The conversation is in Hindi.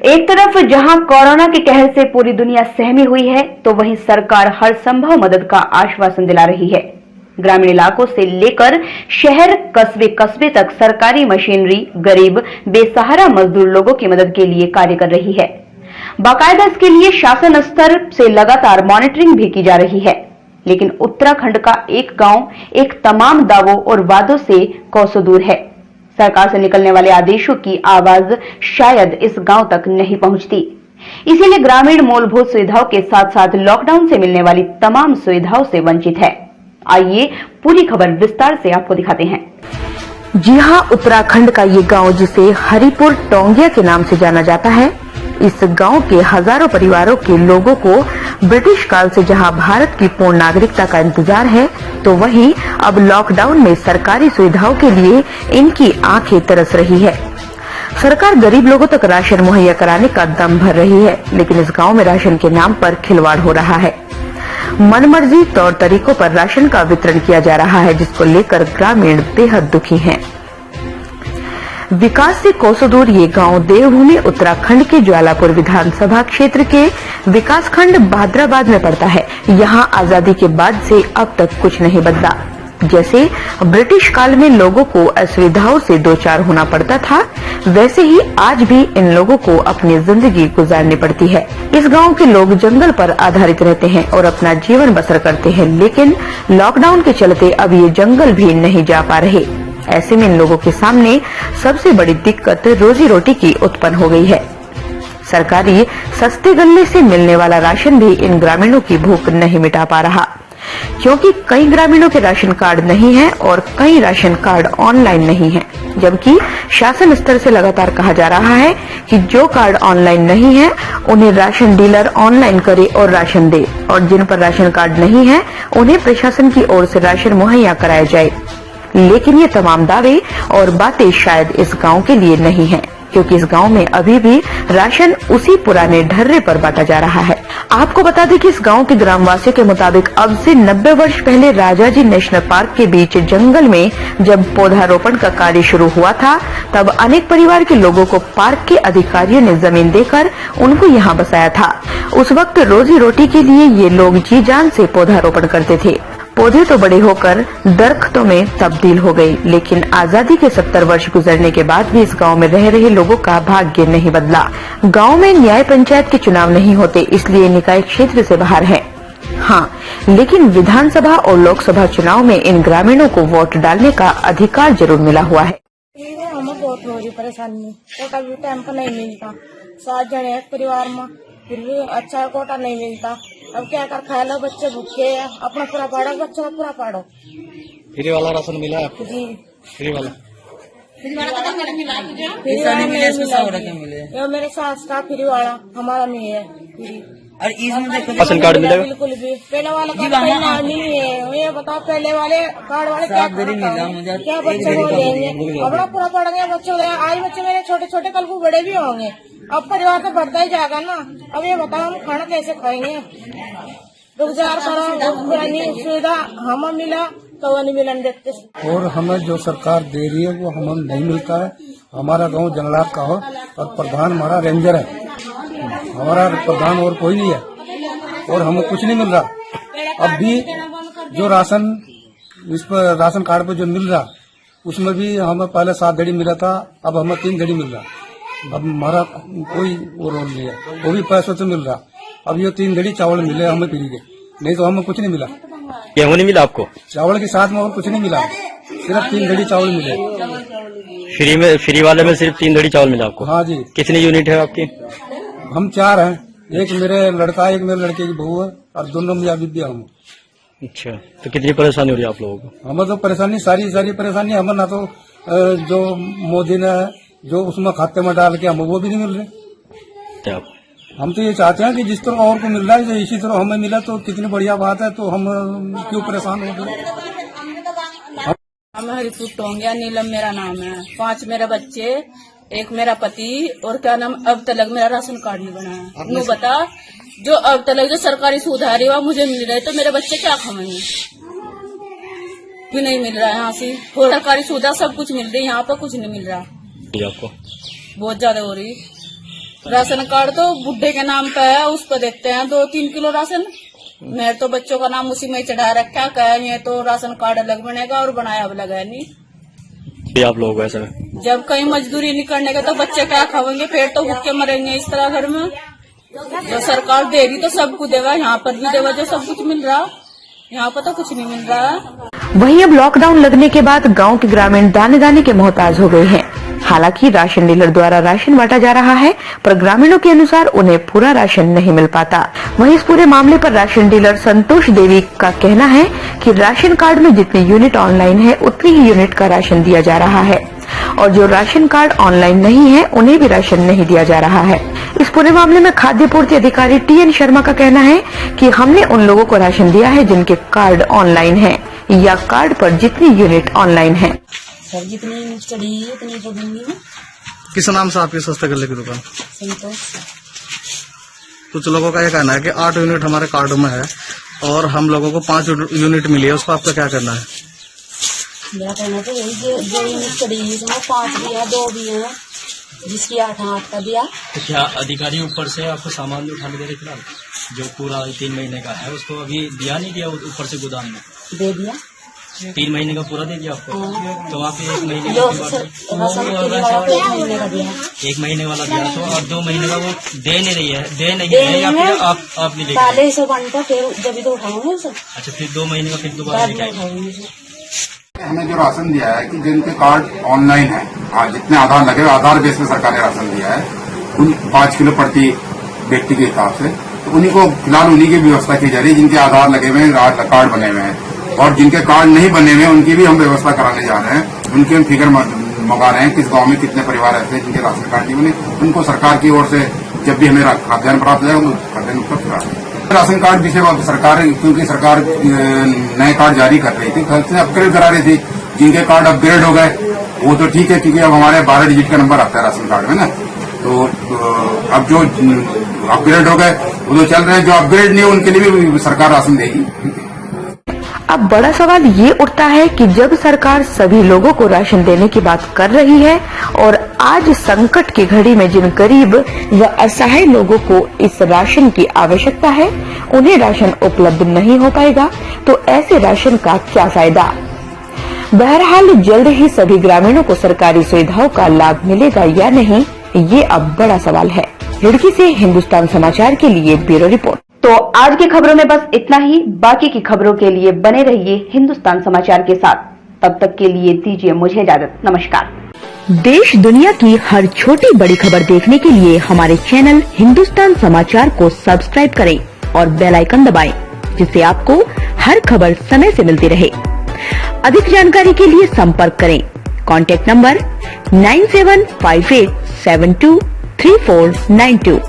एक तरफ जहां कोरोना के कहर से पूरी दुनिया सहमी हुई है, तो वहीं सरकार हर संभव मदद का आश्वासन दिला रही है। ग्रामीण इलाकों से लेकर शहर कस्बे कस्बे तक सरकारी मशीनरी गरीब बेसहारा मजदूर लोगों की मदद के लिए कार्य कर रही है। बाकायदा इसके लिए शासन स्तर से लगातार मॉनिटरिंग भी की जा रही है। लेकिन उत्तराखंड का एक गांव एक तमाम दावों और वादों से कोसों दूर है। सरकार से निकलने वाले आदेशों की आवाज शायद इस गांव तक नहीं पहुंचती। इसीलिए ग्रामीण मूलभूत सुविधाओं के साथ साथ लॉकडाउन से मिलने वाली तमाम सुविधाओं से वंचित है। आइए पूरी खबर विस्तार से आपको दिखाते हैं। जी हां, उत्तराखंड का ये गांव जिसे हरिपुर टोंगिया के नाम से जाना जाता है, इस गांव के हजारों परिवारों के लोगों को ब्रिटिश काल से जहां भारत की पूर्ण नागरिकता का इंतजार है, तो वहीं अब लॉकडाउन में सरकारी सुविधाओं के लिए इनकी आंखें तरस रही है। सरकार गरीब लोगों तक राशन मुहैया कराने का दम भर रही है, लेकिन इस गांव में राशन के नाम पर खिलवाड़ हो रहा है। मनमर्जी तौर तरीकों पर राशन का वितरण किया जा रहा है, जिसको लेकर ग्रामीण बेहद दुखी हैं। विकास से कोसों दूर ये गांव देवभूमि उत्तराखंड के ज्वालापुर विधानसभा क्षेत्र के विकासखंड भाद्राबाद में पड़ता है। यहां आजादी के बाद से अब तक कुछ नहीं बदला। जैसे ब्रिटिश काल में लोगों को असुविधाओं से दो चार होना पड़ता था, वैसे ही आज भी इन लोगों को अपनी जिंदगी गुजारनी पड़ती है। इस गांव के लोग जंगल पर आधारित रहते हैं और अपना जीवन बसर करते हैं, लेकिन लॉकडाउन के चलते अब ये जंगल भी नहीं जा पा रहे। ऐसे में इन लोगों के सामने सबसे बड़ी दिक्कत रोजी रोटी की उत्पन्न हो गई है। सरकारी सस्ते गल्ले से मिलने वाला राशन भी इन ग्रामीणों की भूख नहीं मिटा पा रहा, क्योंकि कई ग्रामीणों के राशन कार्ड नहीं है और कई राशन कार्ड ऑनलाइन नहीं है। जबकि शासन स्तर से लगातार कहा जा रहा है कि जो कार्ड ऑनलाइन नहीं है उन्हें राशन डीलर ऑनलाइन करे और राशन दे, और जिन पर राशन कार्ड नहीं है उन्हें प्रशासन की ओर से राशन मुहैया कराया जाए। लेकिन ये तमाम दावे और बातें शायद इस गांव के लिए नहीं है, क्योंकि इस गांव में अभी भी राशन उसी पुराने ढर्रे पर बांटा जा रहा है। आपको बता दें कि इस गांव के ग्रामवासियों के मुताबिक अब से 90 वर्ष पहले राजाजी नेशनल पार्क के बीच जंगल में जब पौधारोपण का कार्य शुरू हुआ था, तब अनेक परिवार के लोगों को पार्क के अधिकारियों ने जमीन देकर उनको यहाँ बसाया था। उस वक्त रोजी रोटी के लिए ये लोग जी जान से पौधारोपण करते थे। पौधे तो बड़े होकर दरख्तों में तब्दील हो गई, लेकिन आजादी के 70 वर्ष गुजरने के बाद भी इस गांव में रह रहे लोगों का भाग्य नहीं बदला। गांव में न्याय पंचायत के चुनाव नहीं होते, इसलिए निकाय क्षेत्र से बाहर है। हाँ, लेकिन विधानसभा और लोकसभा चुनाव में इन ग्रामीणों को वोट डालने का अधिकार जरूर मिला हुआ है। हमें बहुत हो रही परेशानी, कोटा भी टाइम पर नहीं मिलता। 7 जने एक परिवार में, फिर भी अच्छा कोटा नहीं मिलता। अब क्या कर खाए लो, बच्चे भूखे हैं, अपना पूरा पाड़ो, बच्चों का पूरा पाड़ो। फ्री वाला राशन मिला आपको? जी, फ्री वाला फ्री वाला नहीं मिला। ये मेरे सास का फ्री वाला, हमारा नहीं है फ्री। और इसमें राशन कार्ड मिलेगा? बिल्कुल भी पहले वाला कार्ड नहीं है। ये बताओ पहले वाले कार्ड वाले क्या बच्चे को देंगे? अपना पूरा पड़ गया बच्चों। आज बच्चे मेरे छोटे छोटे, कल को बड़े भी होंगे। अब परिवार तो बढ़ता ही जाएगा ना। अब ये बताओ हम खाना कैसे खाएंगे? रोजगार करो, पुरानी सुविधा हमें मिला तो वो नहीं मिलन देते। और हमें जो सरकार दे रही है वो हमें नहीं मिलता है। हमारा गांव जंगलात का हो और प्रधान हमारा रेंजर है, हमारा प्रधान और कोई नहीं है, और हमें कुछ नहीं मिल रहा। अब भी जो राशन इस पर राशन कार्ड पर जो मिल रहा, उसमें भी हमें पहले 7 घड़ी मिला था, अब हमें 3 घड़ी मिल रहा। अब हमारा कोई वो रोल नहीं है, वो भी पैसों से मिल रहा। अब ये 3 घड़ी चावल मिले हमें फ्री के, नहीं तो हमें कुछ नहीं मिला। गेहूँ नहीं मिला आपको? चावल के साथ में और कुछ नहीं मिला, सिर्फ 3 घड़ी चावल मिले। फ्री वाले में सिर्फ 3 घड़ी चावल मिला आपको? हाँ जी। कितनी यूनिट है आपकी? हम 4 हैं, एक मेरे लड़का, एक मेरे लड़के की बहू है, और दोनों मियाँ बीबी हम। अच्छा, तो कितनी परेशानी हो रही है आप लोगों को? हमें तो परेशानी सारी परेशानी हमें, ना तो जो मोदी ने जो उसमें खाते में डाल के हमें वो भी नहीं मिल रहे। हम तो ये चाहते हैं कि जिस तरह और को मिल रहा है इसी तरह हमें मिला तो कितनी बढ़िया बात है। तो हम क्यों परेशान हो गए? हम हरिपुर टोंगिया, नीलम मेरा नाम है। 5 मेरे बच्चे, एक मेरा पति, और क्या नाम, अब तक मेरा राशन कार्ड नहीं बना है। नो बता, जो अब तक जो सरकारी सुविधा रही वह मुझे मिल रही, तो मेरे बच्चे क्या खाएंगे? भी नहीं मिल रहा है यहाँ से। सरकारी सुविधा सब कुछ मिल रही है, यहाँ पर कुछ नहीं मिल रहा। आपको बहुत ज्यादा हो रही। राशन कार्ड तो बुढ़े के नाम पे है, उस पर देखते हैं 2-3 किलो राशन। मेरे तो बच्चों का नाम उसी में चढ़ा रखा है, ये तो राशन कार्ड अलग बनेगा और बनाया अलग है नहीं। आप लोग ऐसे में जब कहीं मजदूरी नहीं करने का तो बच्चे क्या खाएंगे, पेट तो भूखे मरेंगे इस तरह घर में। जो सरकार दे रही तो सबको देगा, यहाँ पर भी देगा जो सब कुछ मिल रहा, यहाँ पर तो कुछ नहीं मिल रहा है। वहीं अब लॉकडाउन लगने के बाद गांव के ग्रामीण दाने दाने के मोहताज हो गए हैं। हालांकि राशन डीलर द्वारा राशन बांटा जा रहा है, पर ग्रामीणों के अनुसार उन्हें पूरा राशन नहीं मिल पाता। वहीं इस पूरे मामले पर राशन डीलर संतोष देवी का कहना है कि राशन कार्ड में जितनी यूनिट ऑनलाइन है उतनी ही यूनिट का राशन दिया जा रहा है, और जो राशन कार्ड ऑनलाइन नहीं है उन्हें भी राशन नहीं दिया जा रहा है। इस पूरे मामले में खाद्य पूर्ति अधिकारी TN शर्मा का कहना है कि हमने उन लोगों को राशन दिया है जिनके कार्ड ऑनलाइन है या कार्ड पर जितनी यूनिट ऑनलाइन है। सर जितनी चढ़ी उतनी तो दूंगी मैं। किस नाम से आपकी सस्ते गले की दुकान? संतोष। कुछ लोगों का ये कहना है कि 8 यूनिट हमारे कार्ड में है और हम लोगों को 5 यूनिट मिली है, उस पर आपका क्या करना है? मेरा कहना तो यही जो यूनिट चढ़ी इसमें 5 भी है, 2 भी है, जिसकी 8 का दिया। तो क्या अधिकारी ऊपर से आपको सामान भी उठाने दे रहे फिलहाल, जो पूरा 3 महीने का है उसको अभी दिया नहीं दिया ऊपर से गोदाम में? दे दिया। 3 महीने का पूरा दे दिया आपको? तो आप 1 महीने जो का राशन के लिए वाला 1 महीने का दिया। 1 महीने वाला दिया, तो अब 2 महीने का वो दे नहीं रही है, दे नहीं है या फिर आप नहीं लेके? पहले से बनता फिर जब तो उठाऊंगे उसे। अच्छा, फिर 2 महीने का फिर दोबारा लेके आएंगे? हमें जो राशन दिया है कि जिनके कार्ड ऑनलाइन है, जितने आधार लगे आधार बेस में सरकार ने राशन दिया है, उन 5 किलो प्रति व्यक्ति के हिसाब से, तो उन्हीं को फिलहाल उन्हीं की व्यवस्था की जा रही है जिनके आधार लगे हुए हैं, कार्ड बने हुए हैं, और जिनके कार्ड नहीं बने हुए हैं उनकी भी हम व्यवस्था कराने जा रहे हैं। उनकी हम फिगर मंगा रहे हैं, किस गांव में कितने परिवार रहते हैं जिनके राशन कार्ड नहीं बने, उनको सरकार की ओर से जब भी हमें खाद्यान्न प्राप्त हो जाए उसका फिरा राशन कार्ड विषय सरकार, क्योंकि सरकार नए कार्ड जारी कर रही थी, कल से अपग्रेड करा रही थी। जिनके कार्ड अपग्रेड हो गए वो तो ठीक है, क्योंकि अब हमारे 12 डिजिट का नंबर आता है राशन कार्ड में ना, तो अब जो अपग्रेड हो गए वो तो चल रहे हैं, जो अपग्रेड नहीं उनके लिए भी सरकार राशन देगी। अब बड़ा सवाल ये उठता है कि जब सरकार सभी लोगों को राशन देने की बात कर रही है और आज संकट की घड़ी में जिन गरीब व असहाय लोगों को इस राशन की आवश्यकता है उन्हें राशन उपलब्ध नहीं हो पाएगा, तो ऐसे राशन का क्या फायदा? बहरहाल जल्द ही सभी ग्रामीणों को सरकारी सुविधाओं का लाभ मिलेगा या नहीं, ये अब बड़ा सवाल है। रुड़की से हिंदुस्तान समाचार के लिए ब्यूरो रिपोर्ट। तो आज की खबरों में बस इतना ही। बाकी की खबरों के लिए बने रहिए हिंदुस्तान समाचार के साथ। तब तक के लिए दीजिए मुझे इजाजत। नमस्कार। देश दुनिया की हर छोटी बड़ी खबर देखने के लिए हमारे चैनल हिंदुस्तान समाचार को सब्सक्राइब करें और बेल आइकन दबाएं, जिससे आपको हर खबर समय से मिलती रहे। अधिक जानकारी के लिए संपर्क करें। Contact number 9758723492।